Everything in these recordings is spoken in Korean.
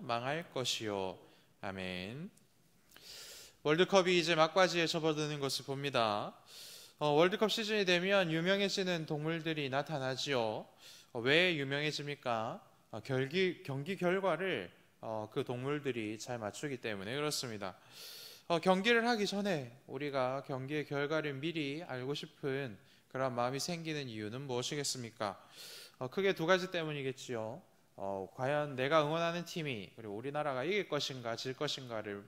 망할 것이요. 아멘. 월드컵이 이제 막바지에 접어드는 것을 봅니다. 월드컵 시즌이 되면 유명해지는 동물들이 나타나지요. 왜 유명해집니까? 경기 결과를 그 동물들이 잘 맞추기 때문에 그렇습니다. 경기를 하기 전에 우리가 경기의 결과를 미리 알고 싶은 그런 마음이 생기는 이유는 무엇이겠습니까? 크게 두 가지 때문이겠지요. 과연 내가 응원하는 팀이 그리고 우리나라가 이길 것인가 질 것인가를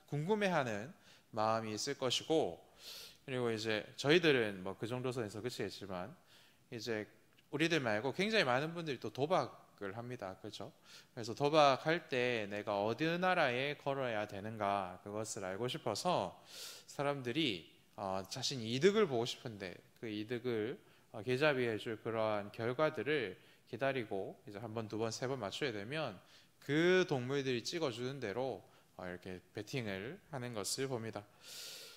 궁금해하는 마음이 있을 것이고, 그리고 이제 저희들은 뭐 그 정도 선에서 그치겠지만 이제 우리들 말고 굉장히 많은 분들이 또 도박을 합니다. 그렇죠? 그래서 도박할 때 내가 어느 나라에 걸어야 되는가 그것을 알고 싶어서 사람들이 자신이 이득을 보고 싶은데 그 이득을 계좌비해 줄 그러한 결과들을 기다리고 이제 한 번, 두 번, 세 번 맞춰야 되면 그 동물들이 찍어주는 대로 이렇게 베팅을 하는 것을 봅니다.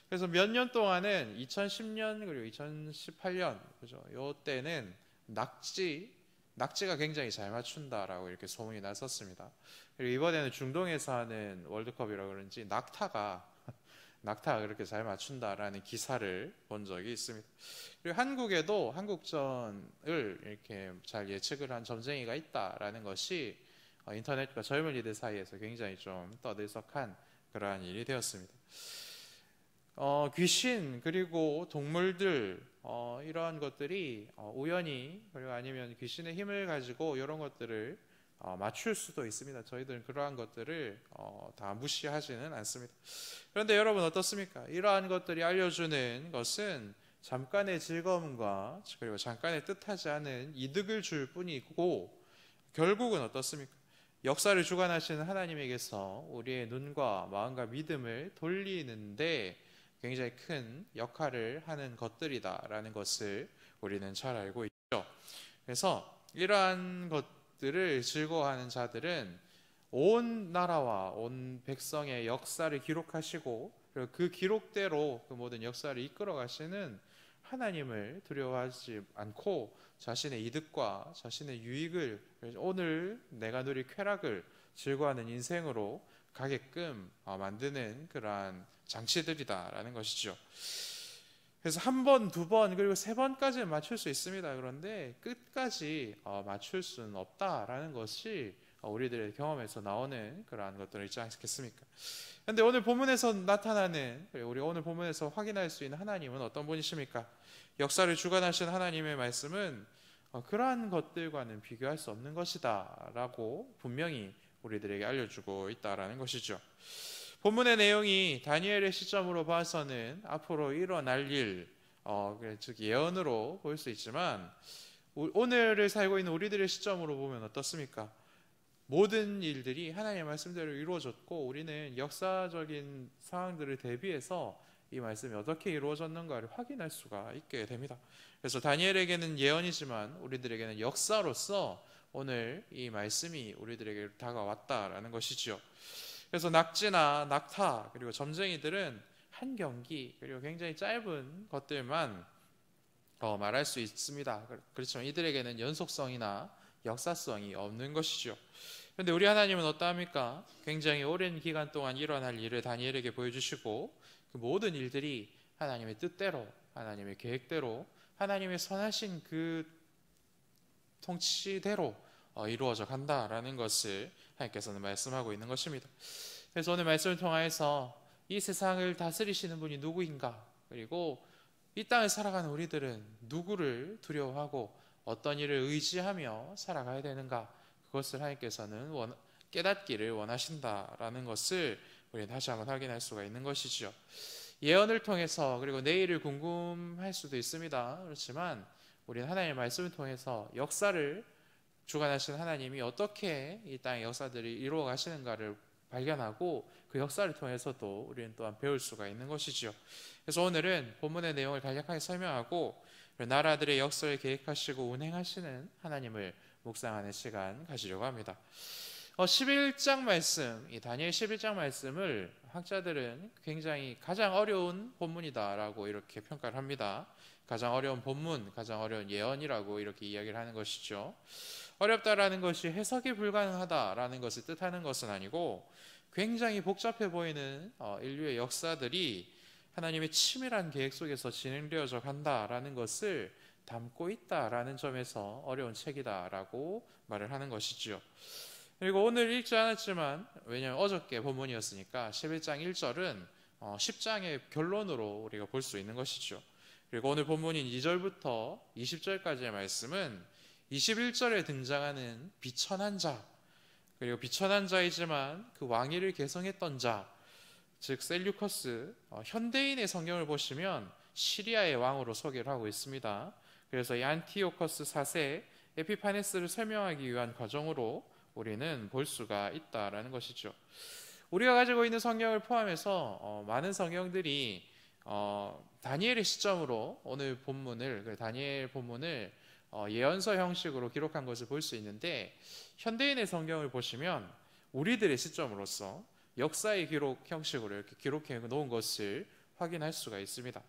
그래서 몇 년 동안은 2010년 그리고 2018년 그죠? 요때는 낙지가 굉장히 잘 맞춘다라고 이렇게 소문이 났었습니다. 그리고 이번에는 중동에서 하는 월드컵이라 그런지 낙타가 그렇게 잘 맞춘다라는 기사를 본 적이 있습니다. 그리고 한국에도 한국전을 이렇게 잘 예측을 한 점쟁이가 있다라는 것이 인터넷과 젊은이들 사이에서 굉장히 좀 떠들썩한 그러한 일이 되었습니다. 귀신 그리고 동물들 이러한 것들이 우연히 그리고 아니면 귀신의 힘을 가지고 이런 것들을 맞출 수도 있습니다. 저희들은 그러한 것들을 다 무시하지는 않습니다. 그런데 여러분 어떻습니까? 이러한 것들이 알려주는 것은 잠깐의 즐거움과 그리고 잠깐의 뜻하지 않은 이득을 줄 뿐이고, 결국은 어떻습니까? 역사를 주관하시는 하나님에게서 우리의 눈과 마음과 믿음을 돌리는데 굉장히 큰 역할을 하는 것들이다라는 것을 우리는 잘 알고 있죠. 그래서 이러한 것들을 즐거워하는 자들은 온 나라와 온 백성의 역사를 기록하시고 그리고 그 기록대로 그 모든 역사를 이끌어 가시는 하나님을 두려워하지 않고 자신의 이득과 자신의 유익을 오늘 내가 누릴 쾌락을 즐거워하는 인생으로 가게끔 만드는 그러한 장치들이다라는 것이죠. 그래서 한 번, 두 번, 그리고 세 번까지는 맞출 수 있습니다. 그런데 끝까지 맞출 수는 없다라는 것이 우리들의 경험에서 나오는 그러한 것들을 있지 않겠습니까? 그런데 오늘 본문에서 나타나는, 우리 오늘 본문에서 확인할 수 있는 하나님은 어떤 분이십니까? 역사를 주관하시는 하나님의 말씀은 그러한 것들과는 비교할 수 없는 것이다 라고 분명히 우리들에게 알려주고 있다라는 것이죠. 본문의 내용이 다니엘의 시점으로 봐서는 앞으로 일어날 일, 즉 예언으로 볼 수 있지만 오늘을 살고 있는 우리들의 시점으로 보면 어떻습니까? 모든 일들이 하나님의 말씀대로 이루어졌고 우리는 역사적인 상황들을 대비해서 이 말씀이 어떻게 이루어졌는가를 확인할 수가 있게 됩니다. 그래서 다니엘에게는 예언이지만 우리들에게는 역사로서 오늘 이 말씀이 우리들에게 다가왔다라는 것이죠. 그래서 낙지나 낙타 그리고 점쟁이들은 한 경기 그리고 굉장히 짧은 것들만 말할 수 있습니다. 그렇지만 이들에게는 연속성이나 역사성이 없는 것이죠. 그런데 우리 하나님은 어떠합니까? 굉장히 오랜 기간 동안 일어날 일을 다니엘에게 보여주시고 그 모든 일들이 하나님의 뜻대로 하나님의 계획대로 하나님의 선하신 그 통치대로 이루어져 간다라는 것을 하나님께서는 말씀하고 있는 것입니다. 그래서 오늘 말씀을 통하여서 이 세상을 다스리시는 분이 누구인가, 그리고 이 땅을 살아가는 우리들은 누구를 두려워하고 어떤 일을 의지하며 살아가야 되는가, 그것을 하나님께서는 깨닫기를 원하신다라는 것을 우리 다시 한번 확인할 수가 있는 것이죠. 예언을 통해서 그리고 내일을 궁금할 수도 있습니다. 그렇지만 우리는 하나님의 말씀을 통해서 역사를 주관하시는 하나님이 어떻게 이 땅의 역사들이 이루어 가시는가를 발견하고 그 역사를 통해서도 우리는 또한 배울 수가 있는 것이죠. 그래서 오늘은 본문의 내용을 간략하게 설명하고 나라들의 역사를 계획하시고 운행하시는 하나님을 묵상하는 시간 가지려고 합니다. 11장 말씀, 이 다니엘 11장 말씀을 학자들은 굉장히 가장 어려운 본문이다라고 이렇게 평가를 합니다. 가장 어려운 본문, 가장 어려운 예언이라고 이렇게 이야기를 하는 것이죠. 어렵다라는 것이 해석이 불가능하다라는 것을 뜻하는 것은 아니고 굉장히 복잡해 보이는 인류의 역사들이 하나님의 치밀한 계획 속에서 진행되어져 간다라는 것을 담고 있다라는 점에서 어려운 책이다라고 말을 하는 것이지요. 그리고 오늘 읽지 않았지만, 왜냐하면 어저께 본문이었으니까 11장 1절은 10장의 결론으로 우리가 볼 수 있는 것이죠. 그리고 오늘 본문인 2절부터 20절까지의 말씀은 21절에 등장하는 비천한 자, 그리고 비천한 자이지만 그 왕위를 계승했던 자, 즉 셀류커스, 현대인의 성경을 보시면 시리아의 왕으로 소개를 하고 있습니다. 그래서 이 안티오커스 4세 에피파네스를 설명하기 위한 과정으로 우리는 볼 수가 있다라는 것이죠. 우리가 가지고 있는 성경을 포함해서 많은 성경들이 다니엘의 시점으로 오늘 본문을, 다니엘 본문을 예언서 형식으로 기록한 것을 볼 수 있는데, 현대인의 성경을 보시면 우리들의 시점으로서 역사의 기록 형식으로 이렇게 기록해 놓은 것을 확인할 수가 있습니다.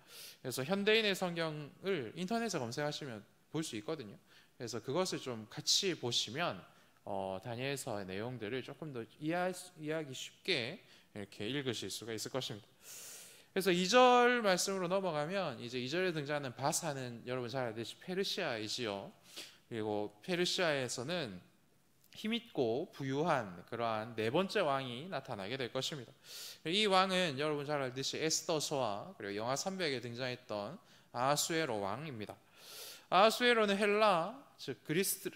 그래서 현대인의 성경을 인터넷에 검색하시면 볼 수 있거든요. 그래서 그것을 좀 같이 보시면 다니엘서의 내용들을 조금 더 이해하기 쉽게 이렇게 읽으실 수가 있을 것입니다. 그래서 2절 말씀으로 넘어가면 이제 2절에 등장하는 바사는 여러분 잘 알듯이 페르시아이지요. 그리고 페르시아에서는 힘있고 부유한 그러한 네 번째 왕이 나타나게 될 것입니다. 이 왕은 여러분 잘 알듯이 에스더서와 그리고 영화 300에 등장했던 아하수에로 왕입니다. 아하수에로는 헬라, 즉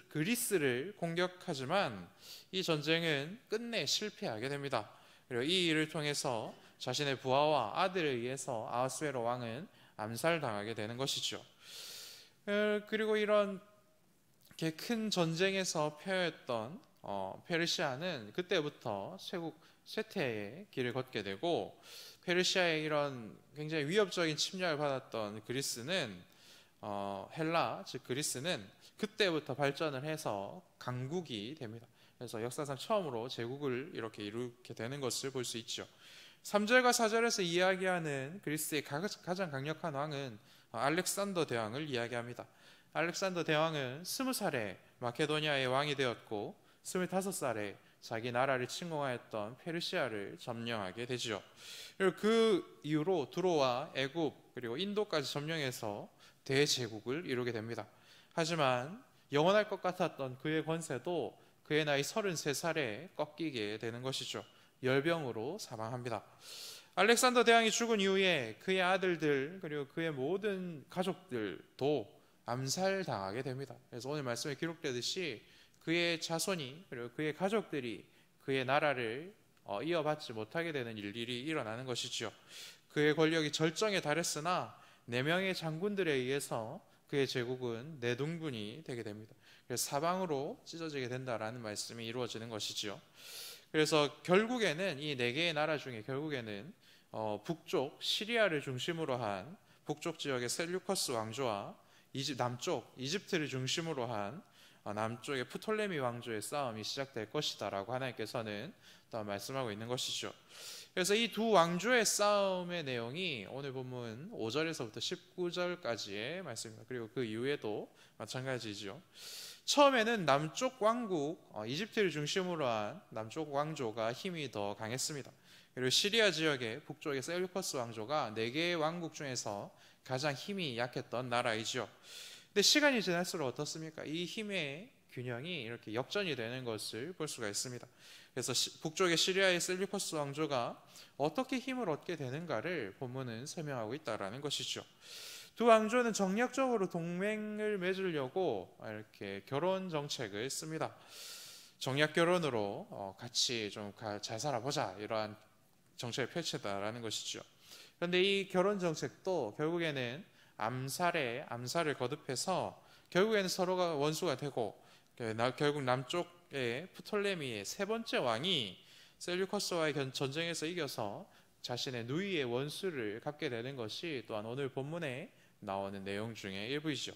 그리스를 공격하지만 이 전쟁은 끝내 실패하게 됩니다. 그리고 이 일을 통해서 자신의 부하와 아들에 의해서 아하수에로 왕은 암살당하게 되는 것이죠. 그리고 이런 큰 전쟁에서 패했던 페르시아는 그때부터 쇠퇴의 길을 걷게 되고, 페르시아의 이런 굉장히 위협적인 침략을 받았던 그리스는 헬라, 즉 그리스는 그때부터 발전을 해서 강국이 됩니다. 그래서 역사상 처음으로 제국을 이렇게 이루게 되는 것을 볼 수 있죠. 3절과 4절에서 이야기하는 그리스의 가장 강력한 왕은 알렉산더 대왕을 이야기합니다. 알렉산더 대왕은 20살에 마케도니아의 왕이 되었고 25살에 자기 나라를 침공하였던 페르시아를 점령하게 되죠. 그리고 그 이후로 두로와 애굽 그리고 인도까지 점령해서 대제국을 이루게 됩니다. 하지만 영원할 것 같았던 그의 권세도 그의 나이 33살에 꺾이게 되는 것이죠. 열병으로 사망합니다. 알렉산더 대왕이 죽은 이후에 그의 아들들 그리고 그의 모든 가족들도 암살당하게 됩니다. 그래서 오늘 말씀에 기록되듯이 그의 자손이 그리고 그의 가족들이 그의 나라를 이어받지 못하게 되는 일들이 일어나는 것이죠. 그의 권력이 절정에 달했으나 4명의 장군들에 의해서 그의 제국은 내둥분이 되게 됩니다. 그래서 사방으로 찢어지게 된다라는 말씀이 이루어지는 것이죠. 그래서 결국에는 이 4개의 나라 중에 결국에는 북쪽 시리아를 중심으로 한 북쪽 지역의 셀류커스 왕조와 남쪽 이집트를 중심으로 한 남쪽의 프톨레미 왕조의 싸움이 시작될 것이다 라고 하나님께서는 또 말씀하고 있는 것이죠. 그래서 이 두 왕조의 싸움의 내용이 오늘 본문 5절에서부터 19절까지의 말씀입니다. 그리고 그 이후에도 마찬가지죠. 처음에는 남쪽 왕국 이집트를 중심으로 한 남쪽 왕조가 힘이 더 강했습니다. 그리고 시리아 지역의 북쪽의 셀류커스 왕조가 4개의 왕국 중에서 가장 힘이 약했던 나라이죠. 근데 시간이 지날수록 어떻습니까? 이 힘의 균형이 이렇게 역전이 되는 것을 볼 수가 있습니다. 그래서 북쪽의 시리아의 셀류커스 왕조가 어떻게 힘을 얻게 되는가를 본문은 설명하고 있다라는 것이죠. 두 왕조는 정략적으로 동맹을 맺으려고 이렇게 결혼 정책을 씁니다. 정략 결혼으로 같이 좀 잘 살아보자 이러한 정책을 펼친다라는 것이죠. 그런데 이 결혼 정책도 결국에는 암살을 거듭해서 결국에는 서로가 원수가 되고, 결국 남쪽의 프톨레미의 3번째 왕이 셀류커스와의 전쟁에서 이겨서 자신의 누이의 원수를 갚게 되는 것이 또한 오늘 본문에 나오는 내용 중에 일부이죠.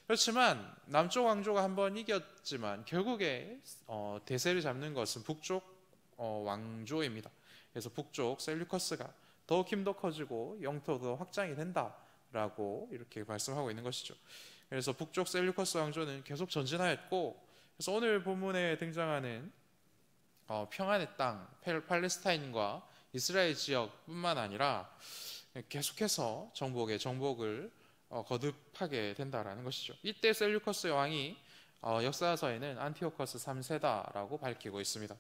그렇지만 남쪽 왕조가 한번 이겼지만 결국에 대세를 잡는 것은 북쪽 왕조입니다. 그래서 북쪽 셀류커스가 더욱 힘도 커지고 영토도 확장이 된다라고 이렇게 말씀하고 있는 것이죠. 그래서 북쪽 셀류커스 왕조는 계속 전진하였고 그래서 오늘 본문에 등장하는 평안의 땅, 팔레스타인과 이스라엘 지역뿐만 아니라 계속해서 정복을 거듭하게 된다라는 것이죠. 이때 셀류커스 왕이 역사서에는 안티오커스 3세다라고 밝히고 있습니다.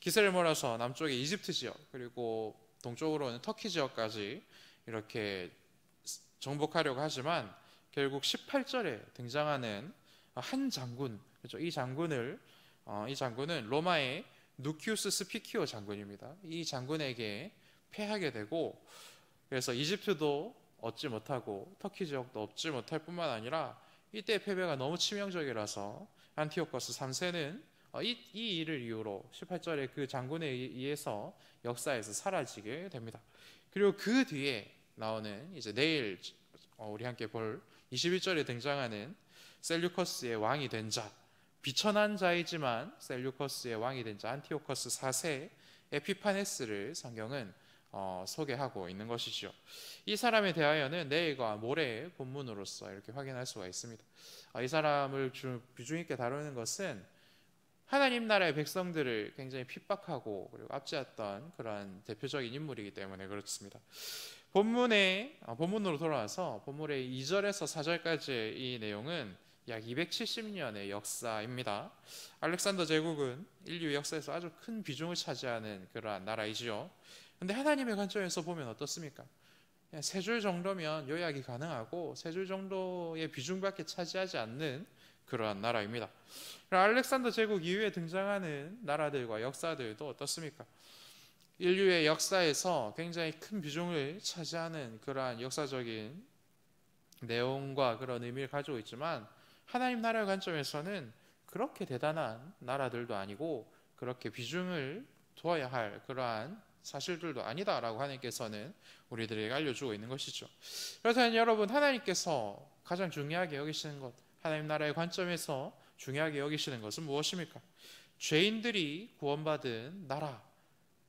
기세를 몰아서 남쪽의 이집트 지역 그리고 동쪽으로는 터키 지역까지 이렇게 정복하려고 하지만 결국 18절에 등장하는 한 장군, 그렇죠? 이 장군은 로마의 누키우스 스피키오 장군입니다. 이 장군에게 패하게 되고 그래서 이집트도 얻지 못하고 터키 지역도 얻지 못할 뿐만 아니라 이때 패배가 너무 치명적이라서 안티오커스 3세는 이 일을 이유로 18절에 그 장군에 의해서 역사에서 사라지게 됩니다. 그리고 그 뒤에 나오는 이제 내일 우리 함께 볼 21절에 등장하는 셀류커스의 왕이 된 자, 비천한 자이지만 셀류커스의 왕이 된 자 안티오커스 4세 에피파네스를 성경은 소개하고 있는 것이죠. 이 사람에 대하여는 내일과 모레 본문으로서 이렇게 확인할 수가 있습니다. 이 사람을 비중 있게 다루는 것은 하나님 나라의 백성들을 굉장히 핍박하고 그리고 압제했던 그러한 대표적인 인물이기 때문에 그렇습니다. 본문으로 돌아와서 본문의 2절에서 4절까지의 이 내용은 약 270년의 역사입니다. 알렉산더 제국은 인류 역사에서 아주 큰 비중을 차지하는 그러한 나라이지요. 그런데 하나님의 관점에서 보면 어떻습니까? 3줄 정도면 요약이 가능하고 3줄 정도의 비중밖에 차지하지 않는 그러한 나라입니다. 알렉산더 제국 이후에 등장하는 나라들과 역사들도 어떻습니까? 인류의 역사에서 굉장히 큰 비중을 차지하는 그러한 역사적인 내용과 그런 의미를 가지고 있지만 하나님 나라의 관점에서는 그렇게 대단한 나라들도 아니고 그렇게 비중을 둬야 할 그러한 사실들도 아니다라고 하나님께서는 우리들에게 알려주고 있는 것이죠. 그렇다면 여러분, 하나님께서 가장 중요하게 여기시는 것, 하나님 나라의 관점에서 중요하게 여기시는 것은 무엇입니까? 죄인들이 구원받은 나라,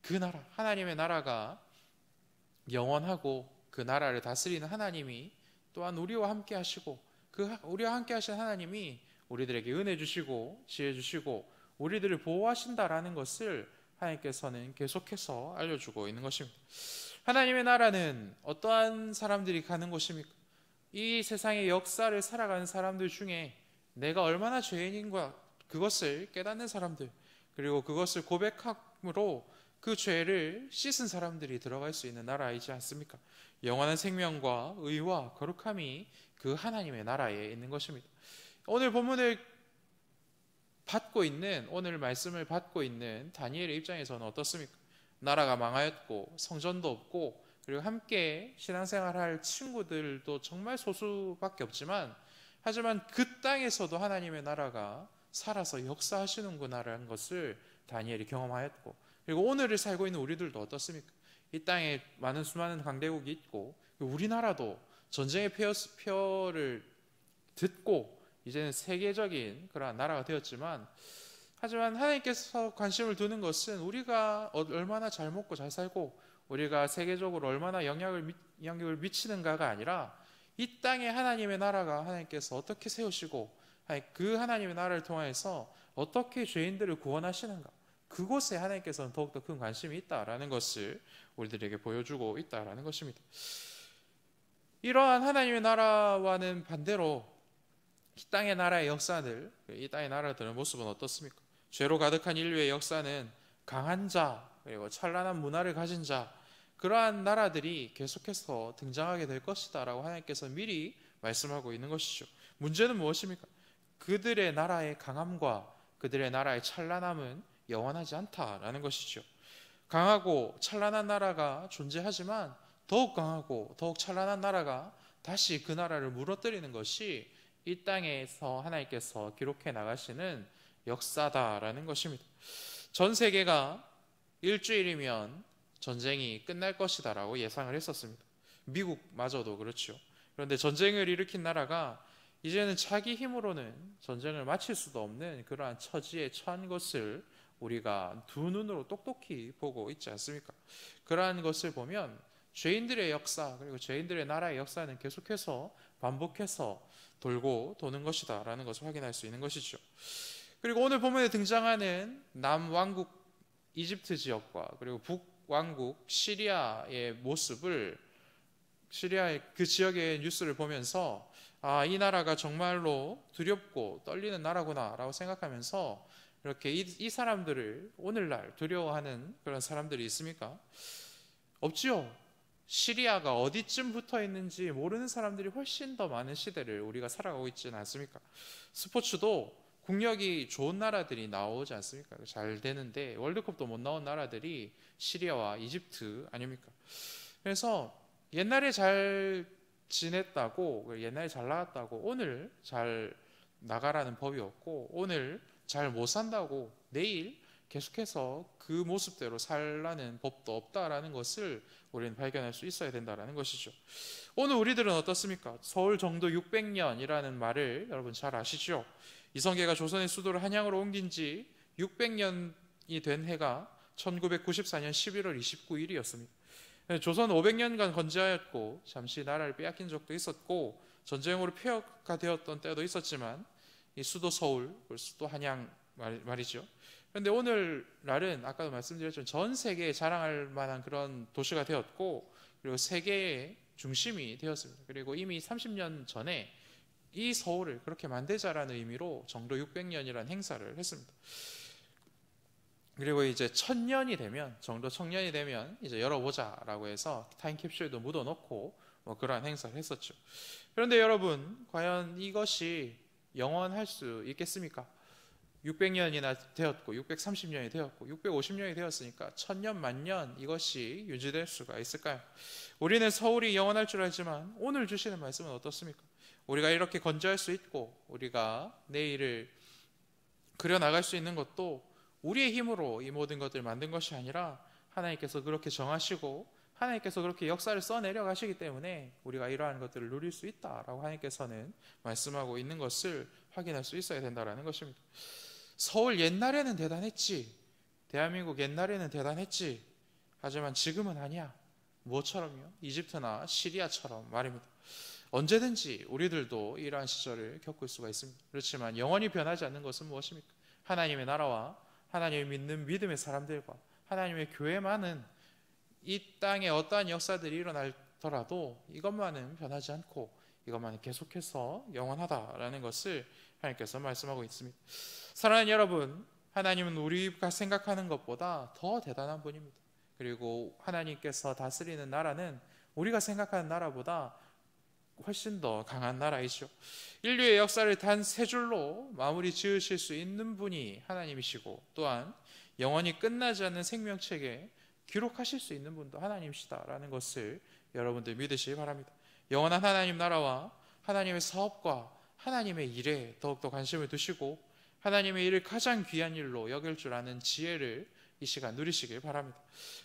그 나라, 하나님의 나라가 영원하고 그 나라를 다스리는 하나님이 또한 우리와 함께 하시고 우리와 함께 하신 하나님이 우리들에게 은혜 주시고 지혜 주시고 우리들을 보호하신다라는 것을 하나님께서는 계속해서 알려주고 있는 것입니다. 하나님의 나라는 어떠한 사람들이 가는 곳입니까? 이 세상의 역사를 살아가는 사람들 중에 내가 얼마나 죄인인가 그것을 깨닫는 사람들, 그리고 그것을 고백함으로 그 죄를 씻은 사람들이 들어갈 수 있는 나라이지 않습니까? 영원한 생명과 의와 거룩함이 그 하나님의 나라에 있는 것입니다. 오늘 말씀을 받고 있는 다니엘의 입장에서는 어떻습니까? 나라가 망하였고 성전도 없고 그리고 함께 신앙생활할 친구들도 정말 소수밖에 없지만 하지만 그 땅에서도 하나님의 나라가 살아서 역사하시는구나라는 것을 다니엘이 경험하였고 그리고 오늘을 살고 있는 우리들도 어떻습니까? 이 땅에 수많은 강대국이 있고 우리나라도 전쟁의 표를 듣고 이제는 세계적인 그러한 나라가 되었지만 하지만 하나님께서 관심을 두는 것은 우리가 얼마나 잘 먹고 잘 살고 우리가 세계적으로 얼마나 영향력을 미치는가가 아니라 이 땅에 하나님의 나라가 하나님께서 어떻게 세우시고 그 하나님의 나라를 통해서 어떻게 죄인들을 구원하시는가, 그곳에 하나님께서는 더욱더 큰 관심이 있다라는 것을 우리들에게 보여주고 있다라는 것입니다. 이러한 하나님의 나라와는 반대로 이 땅의 나라의 역사들, 이 땅의 나라들의 모습은 어떻습니까? 죄로 가득한 인류의 역사는 강한 자, 그리고 찬란한 문화를 가진 자, 그러한 나라들이 계속해서 등장하게 될 것이다 라고 하나님께서 미리 말씀하고 있는 것이죠. 문제는 무엇입니까? 그들의 나라의 강함과 그들의 나라의 찬란함은 영원하지 않다라는 것이죠. 강하고 찬란한 나라가 존재하지만 더욱 강하고 더욱 찬란한 나라가 다시 그 나라를 무너뜨리는 것이 이 땅에서 하나님께서 기록해 나가시는 역사다라는 것입니다. 전 세계가 일주일이면 전쟁이 끝날 것이다라고 예상을 했었습니다. 미국마저도 그렇죠. 그런데 전쟁을 일으킨 나라가 이제는 자기 힘으로는 전쟁을 마칠 수도 없는 그러한 처지에 처한 것을 우리가 두 눈으로 똑똑히 보고 있지 않습니까? 그러한 것을 보면 죄인들의 역사 그리고 죄인들의 나라의 역사는 계속해서 반복해서 돌고 도는 것이다 라는 것을 확인할 수 있는 것이죠. 그리고 오늘 본문에 등장하는 남왕국 이집트 지역과 그리고 북왕국 시리아의 모습을, 시리아의 그 지역의 뉴스를 보면서 이 나라가 정말로 두렵고 떨리는 나라구나 라고 생각하면서 이렇게 이 사람들을 오늘날 두려워하는 그런 사람들이 있습니까? 없지요. 시리아가 어디쯤 붙어 있는지 모르는 사람들이 훨씬 더 많은 시대를 우리가 살아가고 있지는 않습니까? 스포츠도 국력이 좋은 나라들이 나오지 않습니까? 잘 되는데 월드컵도 못 나온 나라들이 시리아와 이집트 아닙니까? 그래서 옛날에 잘 지냈다고, 옛날에 잘 나갔다고 오늘 잘 나가라는 법이 없고, 오늘 잘 못 산다고 내일 계속해서 그 모습대로 살라는 법도 없다라는 것을 우리는 발견할 수 있어야 된다는 것이죠. 오늘 우리들은 어떻습니까? 서울 정도 600년이라는 말을 여러분 잘 아시죠? 이성계가 조선의 수도를 한양으로 옮긴 지 600년이 된 해가 1994년 11월 29일이었습니다. 조선 500년간 건재하였고 잠시 나라를 빼앗긴 적도 있었고 전쟁으로 폐허가 되었던 때도 있었지만 이 수도 서울, 수도 한양 말이죠. 그런데 오늘날은 아까도 말씀드렸지만 전 세계에 자랑할 만한 그런 도시가 되었고, 그리고 세계의 중심이 되었습니다. 그리고 이미 30년 전에 이 서울을 그렇게 만들자라는 의미로 정도 600년이라는 행사를 했습니다. 그리고 이제 1000년이 되면, 정도 1000년이 되면 이제 열어보자라고 해서 타임캡슐도 묻어놓고 그러한 행사를 했었죠. 그런데 여러분, 과연 이것이 영원할 수 있겠습니까? 600년이나 되었고 630년이 되었고 650년이 되었으니까 1000년 만년 이것이 유지될 수가 있을까요? 우리는 서울이 영원할 줄 알지만 오늘 주시는 말씀은 어떻습니까? 우리가 이렇게 건재할 수 있고 우리가 내일을 그려나갈 수 있는 것도 우리의 힘으로 이 모든 것들을 만든 것이 아니라 하나님께서 그렇게 정하시고 하나님께서 그렇게 역사를 써내려 가시기 때문에 우리가 이러한 것들을 누릴 수 있다라고 하나님께서는 말씀하고 있는 것을 확인할 수 있어야 된다는 것입니다. 서울 옛날에는 대단했지, 대한민국 옛날에는 대단했지, 하지만 지금은 아니야. 무엇처럼요? 이집트나 시리아처럼 말입니다. 언제든지 우리들도 이러한 시절을 겪을 수가 있습니다. 그렇지만 영원히 변하지 않는 것은 무엇입니까? 하나님의 나라와 하나님을 믿는 믿음의 사람들과 하나님의 교회만은 이 땅에 어떠한 역사들이 일어나더라도 이것만은 변하지 않고 이것만은 계속해서 영원하다라는 것을 하나님께서 말씀하고 있습니다. 사랑하는 여러분, 하나님은 우리가 생각하는 것보다 더 대단한 분입니다. 그리고 하나님께서 다스리는 나라는 우리가 생각하는 나라보다 훨씬 더 강한 나라이죠. 인류의 역사를 단 세 줄로 마무리 지으실 수 있는 분이 하나님이시고, 또한 영원히 끝나지 않는 생명책에 기록하실 수 있는 분도 하나님이시다라는 것을 여러분들 믿으시기 바랍니다. 영원한 하나님 나라와 하나님의 사업과 하나님의 일에 더욱더 관심을 두시고 하나님의 일을 가장 귀한 일로 여길 줄 아는 지혜를 이 시간 누리시길 바랍니다.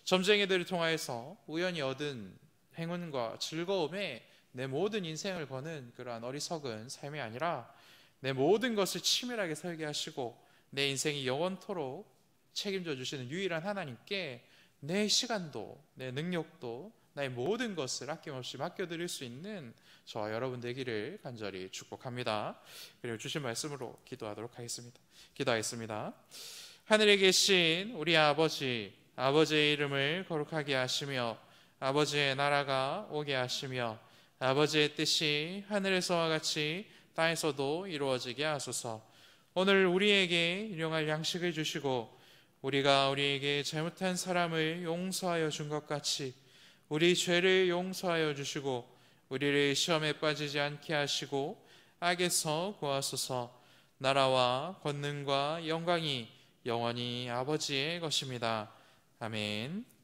점쟁이들을 통하여서 우연히 얻은 행운과 즐거움에 내 모든 인생을 거는 그러한 어리석은 삶이 아니라 내 모든 것을 치밀하게 설계하시고 내 인생이 영원토록 책임져 주시는 유일한 하나님께 내 시간도 내 능력도 나의 모든 것을 아낌없이 맡겨드릴 수 있는 저와 여러분 되기를 간절히 축복합니다. 그리고 주신 말씀으로 기도하도록 하겠습니다. 기도하겠습니다. 하늘에 계신 우리 아버지, 아버지의 이름을 거룩하게 하시며 아버지의 나라가 오게 하시며 아버지의 뜻이 하늘에서와 같이 땅에서도 이루어지게 하소서. 오늘 우리에게 일용할 양식을 주시고 우리가 우리에게 잘못한 사람을 용서하여 준 것 같이 우리 죄를 용서하여 주시고 우리를 시험에 빠지지 않게 하시고 악에서 구하소서. 나라와 권능과 영광이 영원히 아버지의 것입니다. 아멘.